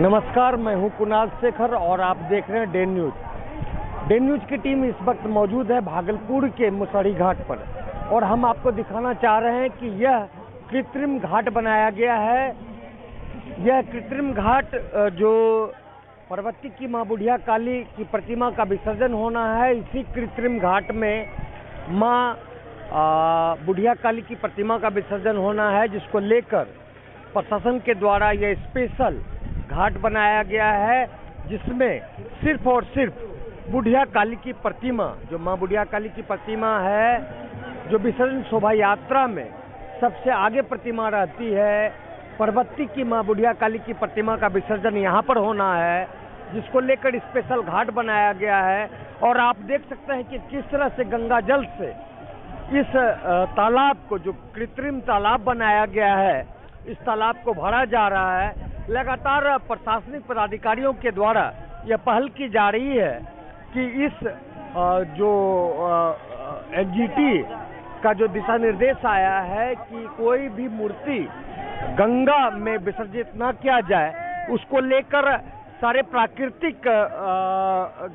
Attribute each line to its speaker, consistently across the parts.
Speaker 1: नमस्कार, मैं हूं कुणाल शेखर और आप देख रहे हैं डे न्यूज। डे न्यूज की टीम इस वक्त मौजूद है भागलपुर के मुसहरी घाट पर और हम आपको दिखाना चाह रहे हैं कि यह कृत्रिम घाट बनाया गया है। यह कृत्रिम घाट जो पार्वती की मां बुढ़िया काली की प्रतिमा का विसर्जन होना है, इसी कृत्रिम घाट में मां बुढ़िया काली की प्रतिमा का विसर्जन होना है, जिसको लेकर प्रशासन के द्वारा यह स्पेशल घाट बनाया गया है, जिसमें सिर्फ और सिर्फ बुढ़िया काली की प्रतिमा, जो मां बुढ़िया काली की प्रतिमा है, जो विसर्जन शोभा यात्रा में सबसे आगे प्रतिमा रहती है, पार्वती की मां बुढ़िया काली की प्रतिमा का विसर्जन यहाँ पर होना है, जिसको लेकर स्पेशल घाट बनाया गया है। और आप देख सकते हैं कि किस तरह से गंगा जल से इस तालाब को, जो कृत्रिम तालाब बनाया गया है, इस तालाब को भरा जा रहा है। लगातार प्रशासनिक पदाधिकारियों के द्वारा यह पहल की जा रही है कि इस जो एनजीटी का जो दिशा निर्देश आया है कि कोई भी मूर्ति गंगा में विसर्जित न किया जाए, उसको लेकर सारे प्राकृतिक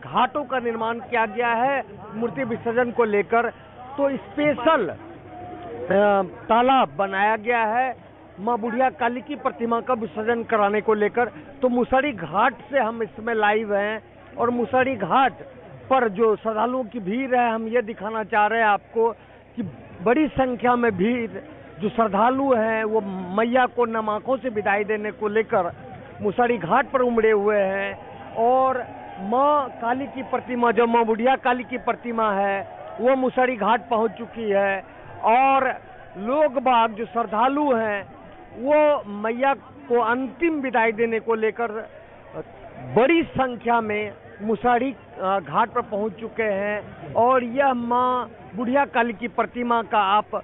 Speaker 1: घाटों का निर्माण किया गया है मूर्ति विसर्जन को लेकर। तो स्पेशल तालाब बनाया गया है मां बुढ़िया काली की प्रतिमा का विसर्जन कराने को लेकर। तो मुसहरी घाट से हम इसमें लाइव हैं और मुसहरी घाट पर जो श्रद्धालुओं की भीड़ है, हम ये दिखाना चाह रहे हैं आपको कि बड़ी संख्या में भीड़ जो श्रद्धालु हैं वो मैया को नम आंखों से विदाई देने को लेकर मुसहरी घाट पर उमड़े हुए हैं। और मां काली की प्रतिमा, जो मां बुढ़िया काली की प्रतिमा है, वो मुसहरी घाट पहुंच चुकी है और लोग बाग जो श्रद्धालु हैं वो मैया को अंतिम विदाई देने को लेकर बड़ी संख्या में मुसहरी घाट पर पहुंच चुके हैं। और यह मां बुढ़िया काली की प्रतिमा का आप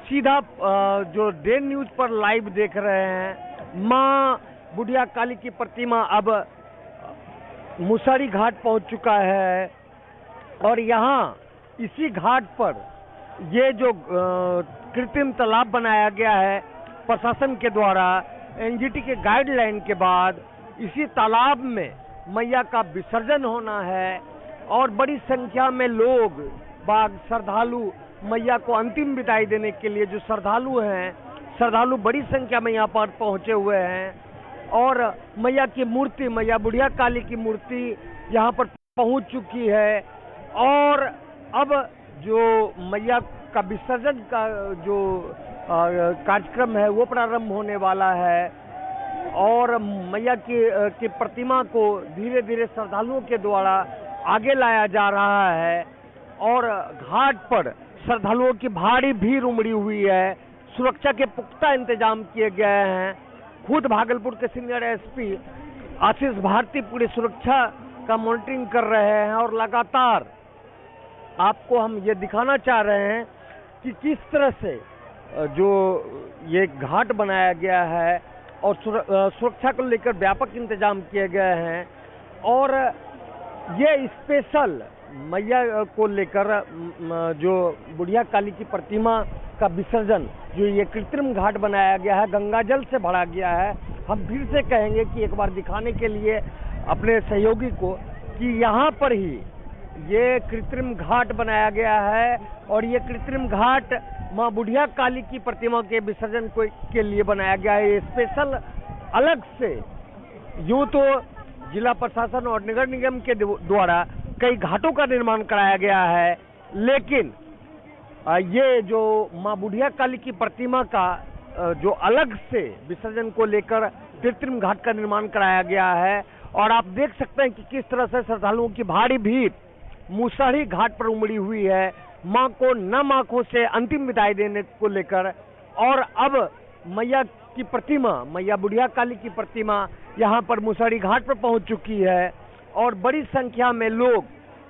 Speaker 1: सीधा जो डे न्यूज पर लाइव देख रहे हैं। मां बुढ़िया काली की प्रतिमा अब मुसहरी घाट पहुंच चुका है और यहाँ इसी घाट पर ये जो कृत्रिम तालाब बनाया गया है प्रशासन के द्वारा एनजीटी के गाइडलाइन के बाद, इसी तालाब में मैया का विसर्जन होना है और बड़ी संख्या में लोग बाग श्रद्धालु मैया को अंतिम विदाई देने के लिए जो श्रद्धालु हैं, श्रद्धालु बड़ी संख्या में यहाँ पर पहुंचे हुए हैं और मैया की मूर्ति, मैया बुढ़िया काली की मूर्ति यहाँ पर पहुंच चुकी है। और अब जो मैया का विसर्जन का जो कार्यक्रम है वो प्रारंभ होने वाला है और मैया की प्रतिमा को धीरे धीरे श्रद्धालुओं के द्वारा आगे लाया जा रहा है और घाट पर श्रद्धालुओं की भारी भीड़ उमड़ी हुई है। सुरक्षा के पुख्ता इंतजाम किए गए हैं। खुद भागलपुर के सीनियर एसपी आशीष भारती पूरी सुरक्षा का मॉनिटरिंग कर रहे हैं और लगातार आपको हम ये दिखाना चाह रहे हैं कि किस तरह से जो ये घाट बनाया गया है और सुरक्षा को लेकर व्यापक इंतजाम किए गए हैं। और ये स्पेशल मैया को लेकर जो बुढ़िया काली की प्रतिमा का विसर्जन, जो ये कृत्रिम घाट बनाया गया है, गंगा जल से भरा गया है। हम फिर से कहेंगे कि एक बार दिखाने के लिए अपने सहयोगी को कि यहाँ पर ही ये कृत्रिम घाट बनाया गया है और ये कृत्रिम घाट मां बुढ़िया काली की प्रतिमा के विसर्जन के लिए बनाया गया है। ये स्पेशल अलग से, यूं तो जिला प्रशासन और नगर निगम के द्वारा कई घाटों का निर्माण कराया गया है, लेकिन ये जो मां बुढ़िया काली की प्रतिमा का जो अलग से विसर्जन को लेकर कृत्रिम घाट का निर्माण कराया गया है। और आप देख सकते हैं कि किस तरह से श्रद्धालुओं की भारी भीड़ मुसहरी घाट पर उमड़ी हुई है मां को नम आंखों से अंतिम विदाई देने को लेकर। और अब मैया की प्रतिमा, मैया बुढ़िया काली की प्रतिमा यहाँ पर मुसहरी घाट पर पहुंच चुकी है और बड़ी संख्या में लोग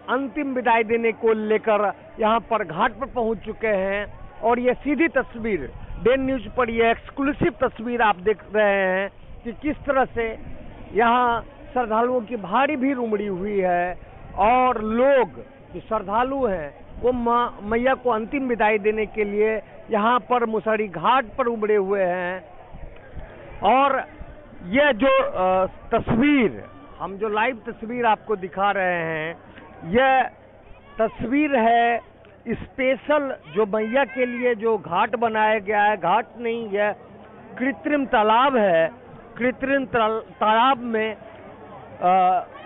Speaker 1: अंतिम विदाई देने को लेकर यहाँ पर घाट पर पहुंच चुके हैं। और ये सीधी तस्वीर डे न्यूज पर, यह एक्सक्लूसिव तस्वीर आप देख रहे हैं कि किस तरह से यहाँ श्रद्धालुओं की भारी भीड़ उमड़ी हुई है और लोग जो श्रद्धालु हैं वो मैया को अंतिम विदाई देने के लिए यहाँ पर मुसहरी घाट पर उमड़े हुए हैं। और यह जो तस्वीर, हम जो लाइव तस्वीर आपको दिखा रहे हैं, यह तस्वीर है स्पेशल जो मैया के लिए जो घाट बनाया गया है। घाट नहीं, यह कृत्रिम तालाब है। कृत्रिम तालाब में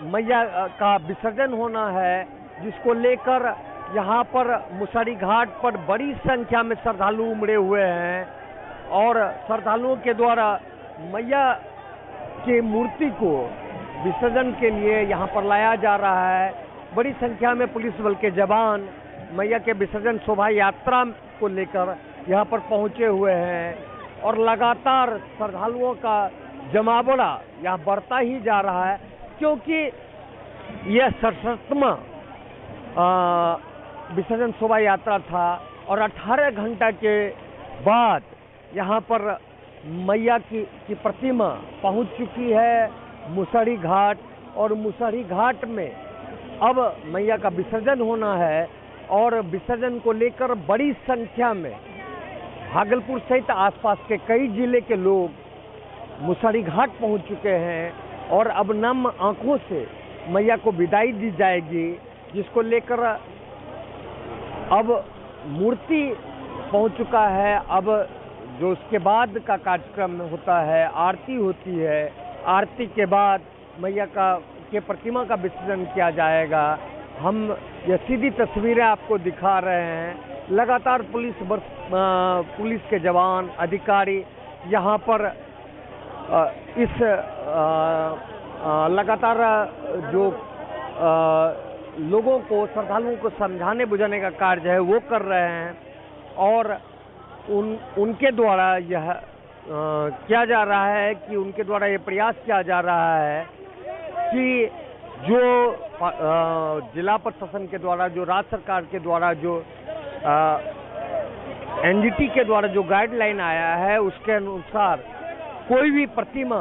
Speaker 1: मैया का विसर्जन होना है, जिसको लेकर यहाँ पर मुसहरी घाट पर बड़ी संख्या में श्रद्धालु उमड़े हुए हैं और श्रद्धालुओं के द्वारा मैया की मूर्ति को विसर्जन के लिए यहाँ पर लाया जा रहा है। बड़ी संख्या में पुलिस बल के जवान मैया के विसर्जन शोभा यात्रा को लेकर यहाँ पर पहुँचे हुए हैं और लगातार श्रद्धालुओं का जमावड़ा यहाँ बढ़ता ही जा रहा है, क्योंकि यह 67वां विसर्जन शोभा यात्रा था और 18 घंटा के बाद यहाँ पर मैया की प्रतिमा पहुँच चुकी है मुसहरी घाट। और मुसहरी घाट में अब मैया का विसर्जन होना है और विसर्जन को लेकर बड़ी संख्या में भागलपुर सहित आसपास के कई जिले के लोग मुसहरी घाट पहुंच चुके हैं और अब नम आंखों से मैया को विदाई दी जाएगी, जिसको लेकर अब मूर्ति पहुंच चुका है। अब जो उसके बाद का कार्यक्रम होता है, आरती होती है। आरती के बाद मैया के प्रतिमा का विसर्जन किया जाएगा। हम ये सीधी तस्वीरें आपको दिखा रहे हैं। लगातार पुलिस के जवान अधिकारी यहाँ पर इस लगातार जो लोगों को, श्रद्धालुओं को समझाने बुझाने का कार्य है वो कर रहे हैं और उनके द्वारा यह किया जा रहा है कि उनके द्वारा ये प्रयास किया जा रहा है कि जो जिला प्रशासन के द्वारा, जो राज्य सरकार के द्वारा, जो एनजीटी के द्वारा जो गाइडलाइन आया है, उसके अनुसार कोई भी प्रतिमा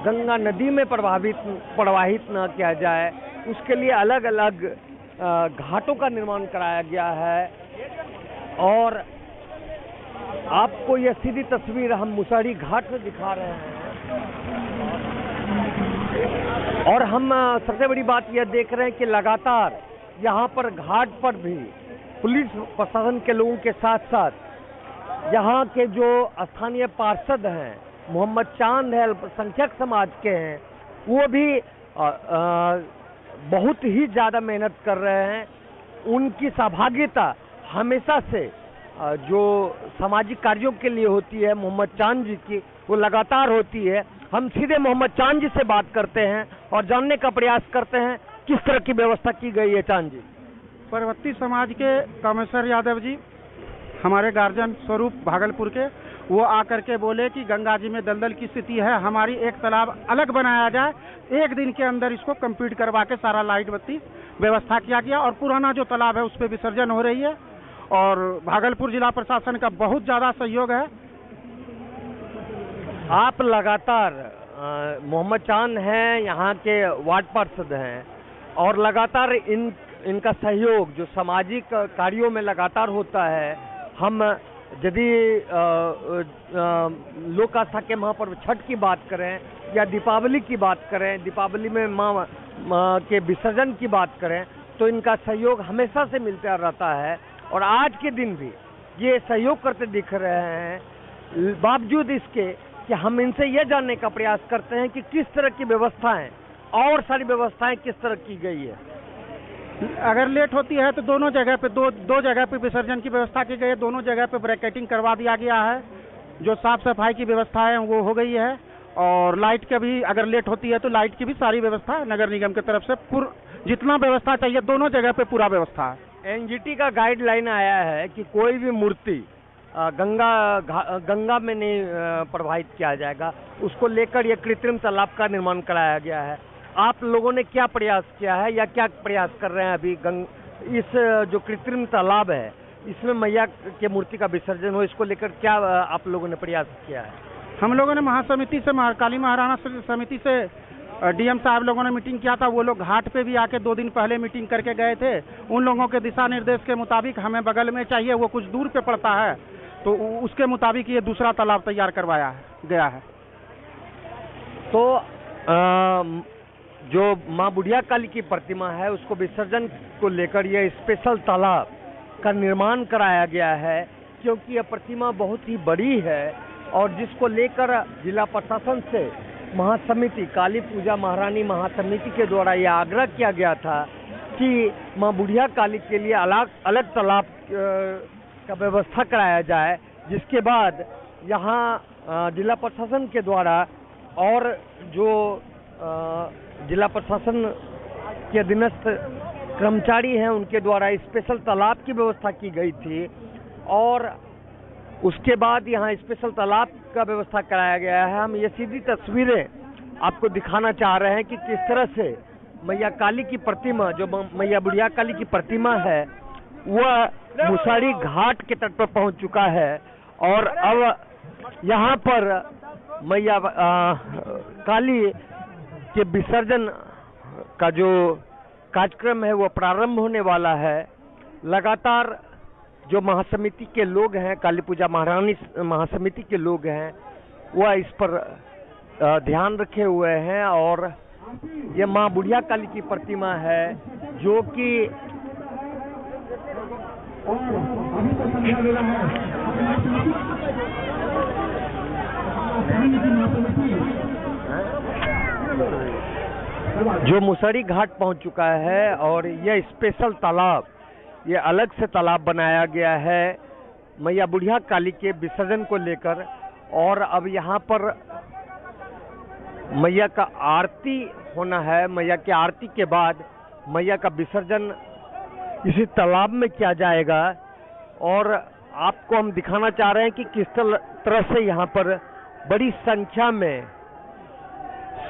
Speaker 1: गंगा नदी में प्रवाहित न किया जाए, उसके लिए अलग अलग घाटों का निर्माण कराया गया है। और आपको यह सीधी तस्वीर हम मुसहरी घाट में दिखा रहे हैं और हम सबसे बड़ी बात यह देख रहे हैं कि लगातार यहाँ पर घाट पर भी पुलिस प्रशासन के लोगों के साथ साथ यहाँ के जो स्थानीय पार्षद हैं, मोहम्मद चांद है, अल्पसंख्यक समाज के हैं, वो भी बहुत ही ज़्यादा मेहनत कर रहे हैं। उनकी सहभागिता हमेशा से जो सामाजिक कार्यों के लिए होती है मोहम्मद चांद जी की, वो लगातार होती है। हम सीधे मोहम्मद चांद जी से बात करते हैं और जानने का प्रयास करते हैं किस तरह की व्यवस्था की गई है। चांद जी,
Speaker 2: परवर्ती समाज के कामेश्वर यादव जी, हमारे गार्जियन स्वरूप भागलपुर के, वो आकर के बोले कि गंगा जी में दलदल की स्थिति है, हमारी एक तालाब अलग बनाया जाए, एक दिन के अंदर इसको कंप्लीट करवा के सारा लाइट बत्ती व्यवस्था किया गया और पुराना जो तालाब है उस पर विसर्जन हो रही है और भागलपुर जिला प्रशासन का बहुत ज़्यादा सहयोग है।
Speaker 1: आप लगातार मोहम्मद चांद हैं, यहाँ के वार्ड पार्षद हैं और लगातार इनका सहयोग जो सामाजिक कार्यों में लगातार होता है। हम यदि लोक आस्था के महापर्व छठ की बात करें या दीपावली की बात करें, दीपावली में माँ के विसर्जन की बात करें, तो इनका सहयोग हमेशा से मिलता रहता है और आज के दिन भी ये सहयोग करते दिख रहे हैं। बावजूद इसके कि हम इनसे यह जानने का प्रयास करते हैं कि किस तरह की व्यवस्थाएं और सारी व्यवस्थाएं किस तरह की गई है।
Speaker 2: अगर लेट होती है तो दोनों जगह पे दो जगह पे विसर्जन की व्यवस्था की गई है, दोनों जगह पे ब्रैकेटिंग करवा दिया गया है, जो साफ सफाई की व्यवस्था है वो हो गई है और लाइट का भी अगर लेट होती है तो लाइट की भी सारी व्यवस्था नगर निगम की तरफ से जितना व्यवस्था चाहिए दोनों जगह पे पूरा व्यवस्था है।
Speaker 1: एनजीटी का गाइडलाइन आया है कि कोई भी मूर्ति गंगा में नहीं प्रवाहित किया जाएगा, उसको लेकर यह कृत्रिम तालाब का निर्माण कराया गया है। आप लोगों ने क्या प्रयास किया है या क्या प्रयास कर रहे हैं अभी इस जो कृत्रिम तालाब है इसमें मैया के मूर्ति का विसर्जन हो, इसको लेकर क्या आप लोगों ने प्रयास किया है?
Speaker 2: हम लोगों ने महासमिति से, काली महाराणा समिति से डीएम साहब लोगों ने मीटिंग किया था। वो लोग घाट पे भी आके 2 दिन पहले मीटिंग करके गए थे। उन लोगों के दिशा निर्देश के मुताबिक हमें बगल में चाहिए, वो कुछ दूर पे पड़ता है, तो उसके मुताबिक ये दूसरा तालाब तैयार करवाया गया है।
Speaker 1: तो जो माँ बुढ़िया काली की प्रतिमा है उसको विसर्जन को लेकर यह स्पेशल तालाब का निर्माण कराया गया है, क्योंकि यह प्रतिमा बहुत ही बड़ी है और जिसको लेकर जिला प्रशासन से महासमिति काली पूजा महारानी महासमिति के द्वारा यह आग्रह किया गया था कि माँ बुढ़िया काली के लिए अलग अलग तालाब का व्यवस्था कराया जाए, जिसके बाद यहाँ जिला प्रशासन के द्वारा और जो जिला प्रशासन के अधीनस्थ कर्मचारी हैं उनके द्वारा स्पेशल तालाब की व्यवस्था की गई थी और उसके बाद यहाँ स्पेशल तालाब का व्यवस्था कराया गया है। हम ये सीधी तस्वीरें आपको दिखाना चाह रहे हैं कि किस तरह से मैया काली की प्रतिमा, जो मैया बुढ़िया काली की प्रतिमा है, वह मुसाड़ी घाट के तट पर पहुंच चुका है और अब यहाँ पर मैया काली के विसर्जन का जो कार्यक्रम है वो प्रारंभ होने वाला है। लगातार जो महासमिति के लोग हैं, काली पूजा महारानी महासमिति के लोग हैं, वह इस पर ध्यान रखे हुए हैं और ये माँ बुढ़िया काली की प्रतिमा है जो कि जो मुसहरी घाट पहुंच चुका है और यह स्पेशल तालाब, ये अलग से तालाब बनाया गया है मैया बुढ़िया काली के विसर्जन को लेकर। और अब यहाँ पर मैया का आरती होना है। मैया की आरती के बाद मैया का विसर्जन इसी तालाब में किया जाएगा और आपको हम दिखाना चाह रहे हैं कि किस तरह से यहाँ पर बड़ी संख्या में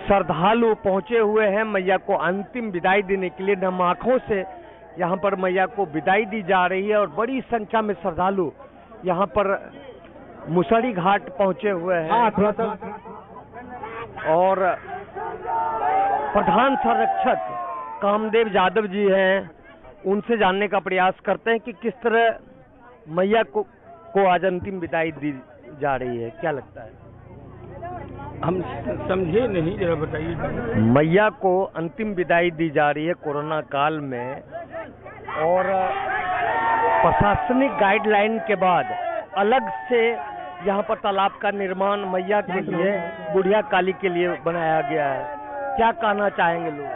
Speaker 1: श्रद्धालु पहुंचे हुए हैं मैया को अंतिम विदाई देने के लिए। नम आंखों से यहाँ पर मैया को विदाई दी जा रही है और बड़ी संख्या में श्रद्धालु यहाँ पर मुसहरी घाट पहुंचे हुए हैं और प्रधान संरक्षक कामदेव यादव जी हैं, उनसे जानने का प्रयास करते हैं कि किस तरह मैया को आज अंतिम विदाई दी जा रही है। क्या लगता है?
Speaker 3: हम समझे नहीं, जरा बताइए।
Speaker 1: मैया को अंतिम विदाई दी जा रही है कोरोना काल में और प्रशासनिक गाइडलाइन के बाद अलग से यहाँ पर तालाब का निर्माण मैया के लिए, बुढ़िया काली के लिए बनाया गया है। क्या कहना चाहेंगे लोग?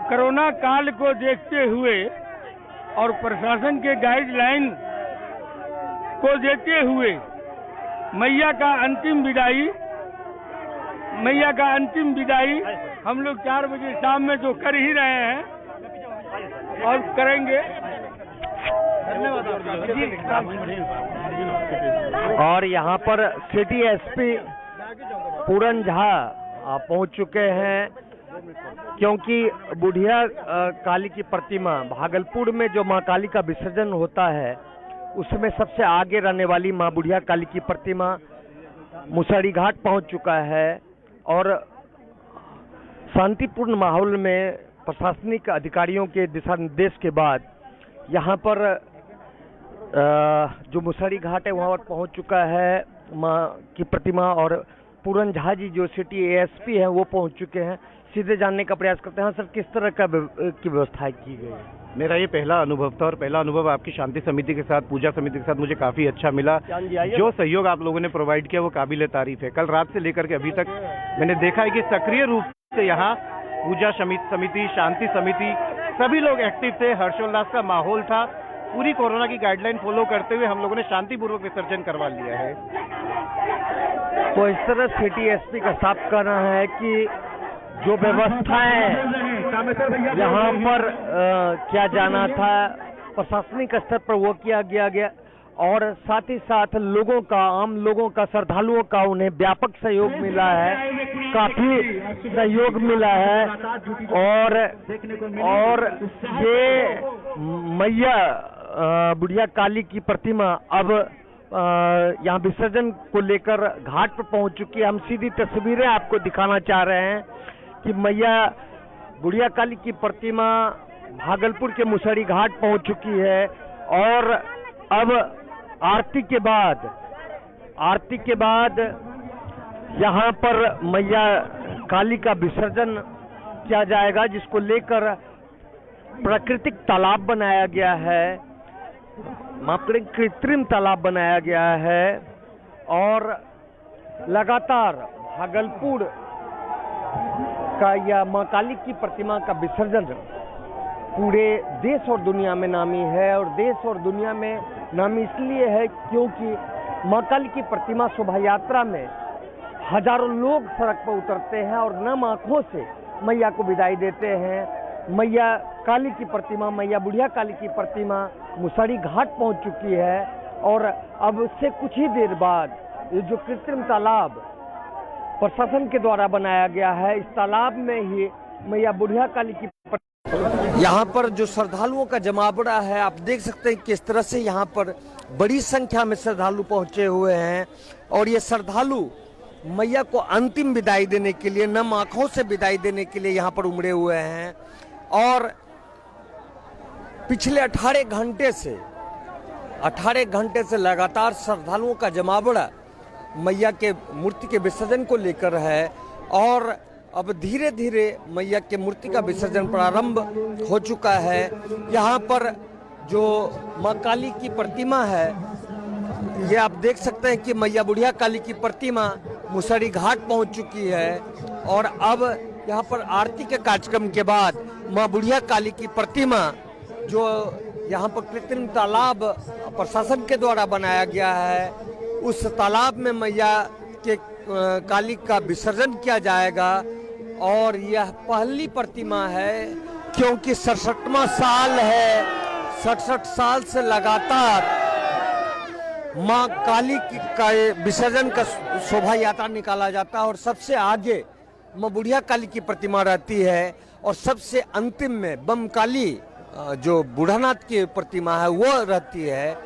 Speaker 3: कोरोना काल को देखते हुए और प्रशासन के गाइडलाइन को देते हुए मैया का अंतिम विदाई हम लोग 4 बजे शाम में तो कर ही रहे हैं और करेंगे।
Speaker 1: और यहाँ पर सिटी एसपी पूरन झा पहुँच चुके हैं, क्योंकि बुढ़िया काली की प्रतिमा भागलपुर में जो माँ काली का विसर्जन होता है उसमें सबसे आगे रहने वाली माँ बुढ़िया काली की प्रतिमा मुसहरी घाट पहुंच चुका है और शांतिपूर्ण माहौल में प्रशासनिक अधिकारियों के दिशा निर्देश के बाद यहाँ पर जो मुसहरी घाट है वहाँ पर पहुँच चुका है माँ की प्रतिमा और पूरन झा जी जो सिटी एएसपी हैं वो पहुँच चुके हैं। सीधे जानने का प्रयास करते हैं। सर, किस तरह की व्यवस्था की गई?
Speaker 2: मेरा ये पहला अनुभव था और पहला अनुभव आपकी शांति समिति के साथ, पूजा समिति के साथ मुझे काफ़ी अच्छा मिला। जो सहयोग आप लोगों ने प्रोवाइड किया वो काबिल तारीफ है। कल रात से लेकर के अभी तक मैंने देखा है कि सक्रिय रूप से यहाँ पूजा समिति, शांति समिति, सभी लोग एक्टिव थे। हर्षोल्लास का माहौल था। पूरी कोरोना की गाइडलाइन फॉलो करते हुए हम लोगों ने शांतिपूर्वक विसर्जन करवा लिया है।
Speaker 1: तो इस तरह सिटी एसपी का साफ कहना है कि जो व्यवस्थाएं यहाँ पर किया जाना था प्रशासनिक स्तर पर वो किया गया और साथ ही साथ लोगों का, आम लोगों का, श्रद्धालुओं का उन्हें व्यापक सहयोग मिला है, काफी सहयोग मिला है और ये मैया बुढ़िया काली की प्रतिमा अब यहाँ विसर्जन को लेकर घाट पर पहुंच चुकी है। हम सीधी तस्वीरें आपको दिखाना चाह रहे हैं कि मैया बुढ़िया काली की प्रतिमा भागलपुर के मुसहरी घाट पहुंच चुकी है और अब आरती के बाद आरती के बाद यहाँ पर मैया काली का विसर्जन किया जाएगा, जिसको लेकर प्राकृतिक तालाब बनाया गया है, माफ करें कृत्रिम तालाब बनाया गया है। और लगातार भागलपुर का यह मां काली की प्रतिमा का विसर्जन पूरे देश और दुनिया में नामी है। और देश और दुनिया में नामी इसलिए है क्योंकि मां काली की प्रतिमा शोभा यात्रा में हजारों लोग सड़क पर उतरते हैं और नम आंखों से मैया को विदाई देते हैं। मैया काली की प्रतिमा, मैया बुढ़िया काली की प्रतिमा मुसहरी घाट पहुंच चुकी है। और अब से कुछ ही देर बाद ये जो कृत्रिम तालाब प्रशासन के द्वारा बनाया गया है, इस तालाब में ही मैया बुढ़िया काली की यहाँ पर जो श्रद्धालुओं का जमावड़ा है, आप देख सकते हैं किस तरह से यहाँ पर बड़ी संख्या में श्रद्धालु पहुंचे हुए हैं। और ये श्रद्धालु मैया को अंतिम विदाई देने के लिए, नम आंखों से विदाई देने के लिए यहाँ पर उमड़े हुए हैं। और पिछले 18 घंटे से लगातार श्रद्धालुओं का जमावड़ा मैया के मूर्ति के विसर्जन को लेकर है। और अब धीरे धीरे मैया के मूर्ति का विसर्जन प्रारंभ हो चुका है। यहाँ पर जो मां काली की प्रतिमा है, ये आप देख सकते हैं कि मैया बुढ़िया काली की प्रतिमा मुसहरी घाट पहुंच चुकी है। और अब यहाँ पर आरती के कार्यक्रम के बाद मां बुढ़िया काली की प्रतिमा, जो यहाँ पर कृत्रिम तालाब प्रशासन के द्वारा बनाया गया है, उस तालाब में मैया के काली का विसर्जन किया जाएगा। और यह पहली प्रतिमा है क्योंकि 67वां साल है, 67 साल से लगातार मां काली की का विसर्जन का शोभा यात्रा निकाला जाता है। और सबसे आगे मां बुढ़िया काली की प्रतिमा रहती है और सबसे अंतिम में बम काली जो बूढ़ानाथ की प्रतिमा है वो रहती है।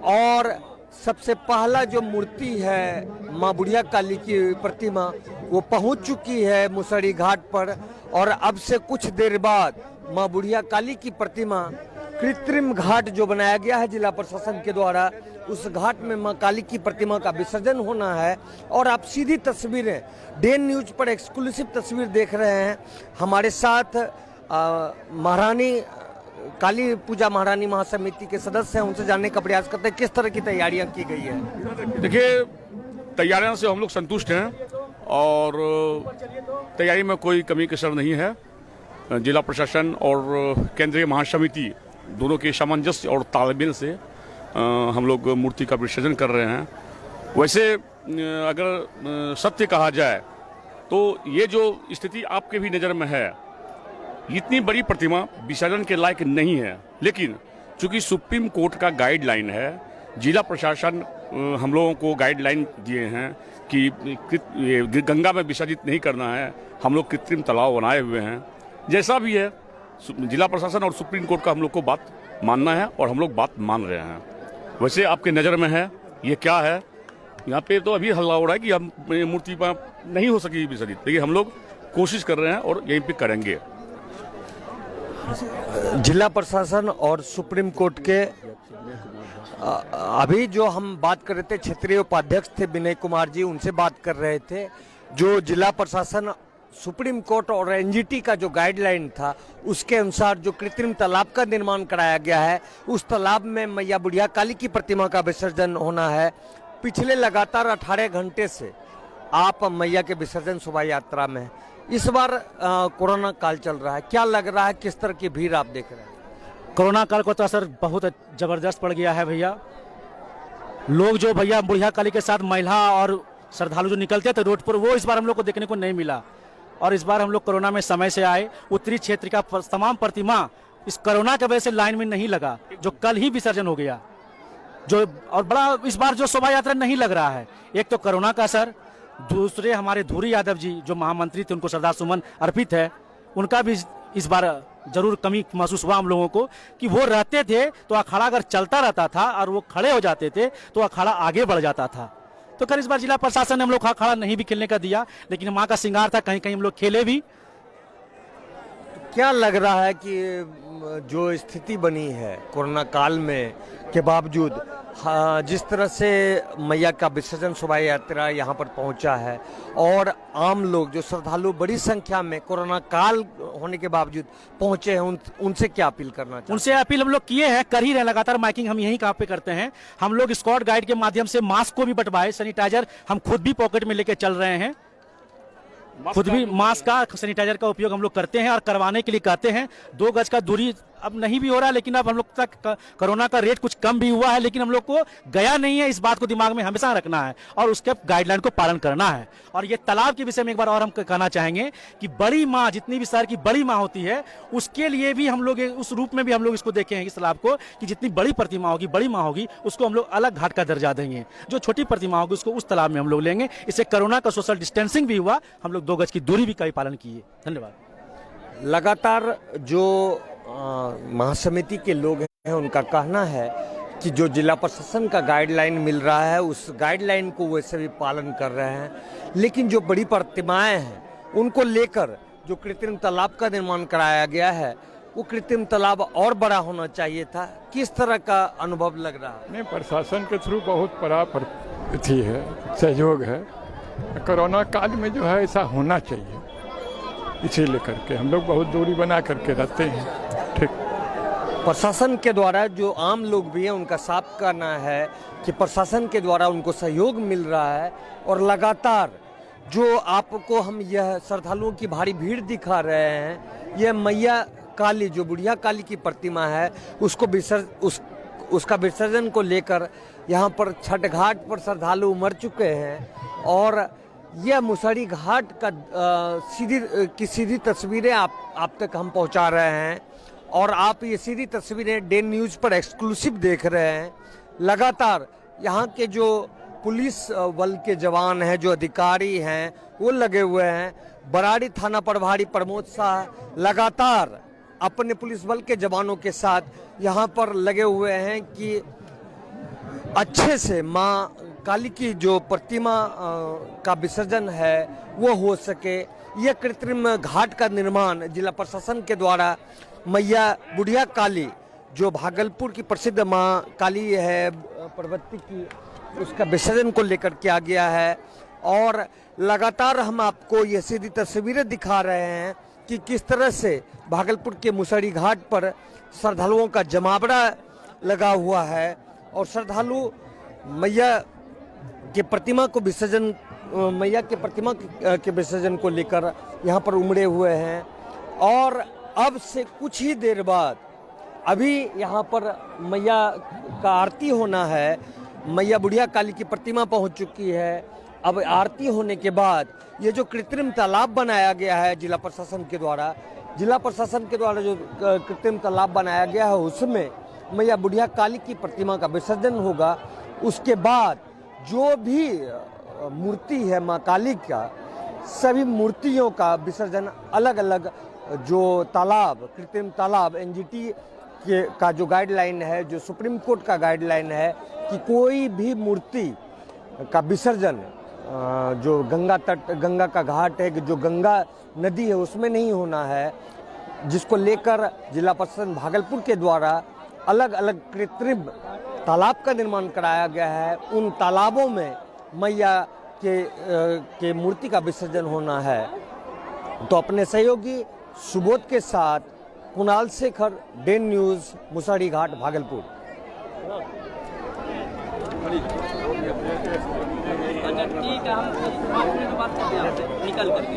Speaker 1: और सबसे पहला जो मूर्ति है मां बुढ़िया काली की प्रतिमा, वो पहुंच चुकी है मुसहरी घाट पर। और अब से कुछ देर बाद मां बुढ़िया काली की प्रतिमा कृत्रिम घाट जो बनाया गया है जिला प्रशासन के द्वारा, उस घाट में मां काली की प्रतिमा का विसर्जन होना है। और आप सीधी तस्वीरें डेन न्यूज पर एक्सक्लूसिव तस्वीर देख रहे हैं। हमारे साथ महारानी काली पूजा महारानी महासमिति के सदस्य हैं, उनसे जानने का प्रयास करते हैं किस तरह की तैयारियां की गई है।
Speaker 4: देखिए, तैयारियों से हम लोग संतुष्ट हैं और तैयारी में कोई कमी कसर नहीं है। जिला प्रशासन और केंद्रीय महासमिति दोनों के सामंजस्य और तालमेल से हम लोग मूर्ति का विसर्जन कर रहे हैं। वैसे अगर सत्य कहा जाए तो ये जो स्थिति आपके भी नज़र में है, इतनी बड़ी प्रतिमा विसर्जन के लायक नहीं है। लेकिन चूंकि सुप्रीम कोर्ट का गाइडलाइन है, जिला प्रशासन हम लोगों को गाइडलाइन दिए हैं कि गंगा में विसर्जित नहीं करना है, हम लोग कृत्रिम तालाब बनाए हुए हैं। जैसा भी है, जिला प्रशासन और सुप्रीम कोर्ट का हम लोग को बात मानना है और हम लोग बात मान रहे हैं। वैसे आपके नज़र में है ये क्या है, यहाँ पे तो अभी हल्ला हो रहा है कि हम मूर्ति पर नहीं हो सकेगी विसर्जित, लेकिन हम लोग कोशिश कर रहे हैं और यहीं पे करेंगे।
Speaker 1: जिला प्रशासन और सुप्रीम कोर्ट के अभी जो हम बात कर रहे थे, क्षेत्रीय उपाध्यक्ष थे विनय कुमार जी, उनसे बात कर रहे थे। जो जिला प्रशासन, सुप्रीम कोर्ट और एनजीटी का जो गाइडलाइन था, उसके अनुसार जो कृत्रिम तालाब का निर्माण कराया गया है, उस तालाब में मैया बुढ़िया काली की प्रतिमा का विसर्जन होना है। पिछले लगातार 18 घंटे से आप मैया के विसर्जन शोभा यात्रा में, इस बार कोरोना काल चल रहा है, क्या लग रहा है, किस तरह की भीड़ आप देख रहे हैं?
Speaker 5: कोरोना काल को तो असर बहुत जबरदस्त पड़ गया है भैया। लोग जो भैया बुढ़िया काली के साथ महिला और श्रद्धालु जो निकलते थे रोड पर, वो इस बार हम लोग को देखने को नहीं मिला। और इस बार हम लोग कोरोना में समय से आए, उत्तरी क्षेत्र का तमाम प्रतिमा इस कोरोना की वजह से लाइन में नहीं लगा, जो कल ही विसर्जन हो गया। जो और बड़ा इस बार जो शोभा यात्रा नहीं लग रहा है, एक तो कोरोना का असर, दूसरे हमारे धुरी यादव जी जो महामंत्री थे, उनको श्रद्धा सुमन अर्पित है, उनका भी इस बार जरूर कमी महसूस हुआ हम लोगों को कि वो रहते थे तो अखाड़ा अगर चलता रहता था और वो खड़े हो जाते थे तो अखाड़ा आगे बढ़ जाता था। तो खैर इस बार जिला प्रशासन ने हम लोग अखाड़ा नहीं भी खेलने का दिया, लेकिन माँ का श्रृंगार था, कहीं कहीं हम लोग खेले भी।
Speaker 1: क्या लग रहा है कि जो स्थिति बनी है कोरोना काल में के बावजूद, हाँ, जिस तरह से मैया का विसर्जन शोभा यात्रा यहाँ पर पहुँचा है और आम लोग जो श्रद्धालु बड़ी संख्या में कोरोना काल होने के बावजूद पहुँचे हैं, उनसे क्या अपील करना चाहते हैं?
Speaker 5: उनसे अपील हम लोग किए हैं, कर ही रहे, लगातार माइकिंग हम यहीं कहाँ पे करते हैं। हम लोग स्क्वाड गाइड के माध्यम से मास्क को भी बंटवाए, सैनिटाइजर हम खुद भी पॉकेट में लेके चल रहे हैं, खुद भी मास्क का सैनिटाइजर का उपयोग हम लोग करते हैं और करवाने के लिए कहते हैं। 2 गज का दूरी अब नहीं भी हो रहा, लेकिन अब हम लोग तक कोरोना का रेट कुछ कम भी हुआ है, लेकिन हम लोग को गया नहीं है, इस बात को दिमाग में हमेशा रखना है और उसके गाइडलाइन को पालन करना है। और ये तालाब के विषय में एक बार और हम कहना चाहेंगे कि बड़ी माँ, जितनी भी शहर की बड़ी माँ होती है, उसके लिए भी हम लोग उस रूप में भी हम लोग इसको देखे हैं इस तालाब को, कि जितनी बड़ी प्रतिमा होगी, बड़ी माँ होगी, उसको हम लोग अलग घाट का दर्जा देंगे। जो छोटी प्रतिमा होगी उसको उस तालाब में हम लोग लेंगे। इससे कोरोना का सोशल डिस्टेंसिंग भी हुआ, हम लोग 2 गज की दूरी भी का पालन किए। धन्यवाद।
Speaker 1: लगातार जो महासमिति के लोग हैं, उनका कहना है कि जो जिला प्रशासन का गाइडलाइन मिल रहा है उस गाइडलाइन को वैसे भी पालन कर रहे हैं, लेकिन जो बड़ी प्रतिमाएं हैं उनको लेकर जो कृत्रिम तालाब का निर्माण कराया गया है, वो कृत्रिम तालाब और बड़ा होना चाहिए था। किस तरह का अनुभव लग रहा है?
Speaker 6: नहीं, प्रशासन के थ्रू बहुत बड़ा थी है, सहयोग है। कोरोना काल में जो है ऐसा होना चाहिए, इसी लेकर के हम लोग बहुत दूरी बना करके रहते हैं। ठीक,
Speaker 1: प्रशासन के द्वारा जो आम लोग भी हैं उनका साफ कहना है कि प्रशासन के द्वारा उनको सहयोग मिल रहा है और लगातार जो आपको हम यह श्रद्धालुओं की भारी भीड़ दिखा रहे हैं, यह मैया काली, जो बुढ़िया काली की प्रतिमा है, उसको उसका विसर्जन को लेकर यहाँ पर छठ घाट पर श्रद्धालु उमड़ चुके हैं और यह मुसहरी घाट का सीधी तस्वीरें आप तक हम पहुँचा रहे हैं और आप ये सीधी तस्वीरें डे न्यूज़ पर एक्सक्लूसिव देख रहे हैं। लगातार यहाँ के जो पुलिस बल के जवान हैं, जो अधिकारी हैं, वो लगे हुए हैं। बराड़ी थाना प्रभारी प्रमोद शाह लगातार अपने पुलिस बल के जवानों के साथ यहाँ पर लगे हुए हैं कि अच्छे से माँ काली की जो प्रतिमा का विसर्जन है वो हो सके। यह कृत्रिम घाट का निर्माण जिला प्रशासन के द्वारा मैया बुढ़िया काली, जो भागलपुर की प्रसिद्ध माँ काली है पर्वती की, उसका विसर्जन को लेकर किया गया है और लगातार हम आपको ये सीधी तस्वीरें दिखा रहे हैं कि किस तरह से भागलपुर के मुसहरी घाट पर श्रद्धालुओं का जमावड़ा लगा हुआ है और श्रद्धालु मैया के प्रतिमा को विसर्जन, मैया के प्रतिमा के विसर्जन को लेकर यहाँ पर उमड़े हुए हैं। और अब से कुछ ही देर बाद अभी यहाँ पर मैया का आरती होना है। मैया बुढ़िया काली की प्रतिमा पहुँच चुकी है। अब आरती होने के बाद ये जो कृत्रिम तालाब बनाया गया है जिला प्रशासन के द्वारा जो कृत्रिम तालाब बनाया गया है, उसमें मैया बुढ़िया काली की प्रतिमा का विसर्जन होगा। उसके बाद जो भी मूर्ति है माँ काली का, सभी मूर्तियों का विसर्जन अलग अलग जो तालाब, कृत्रिम तालाब, एनजीटी का जो गाइडलाइन है, जो सुप्रीम कोर्ट का गाइडलाइन है कि कोई भी मूर्ति का विसर्जन जो गंगा का घाट है, जो गंगा नदी है, उसमें नहीं होना है, जिसको लेकर जिला प्रशासन भागलपुर के द्वारा अलग अलग कृत्रिम तालाब का निर्माण कराया गया है। उन तालाबों में मैया के मूर्ति का विसर्जन होना है। तो अपने सहयोगी सुबोध के साथ कुणाल शेखर, डे न्यूज़, मुसहरी घाट, भागलपुर।
Speaker 7: ठीक है, हम बात करते हैं निकल करके।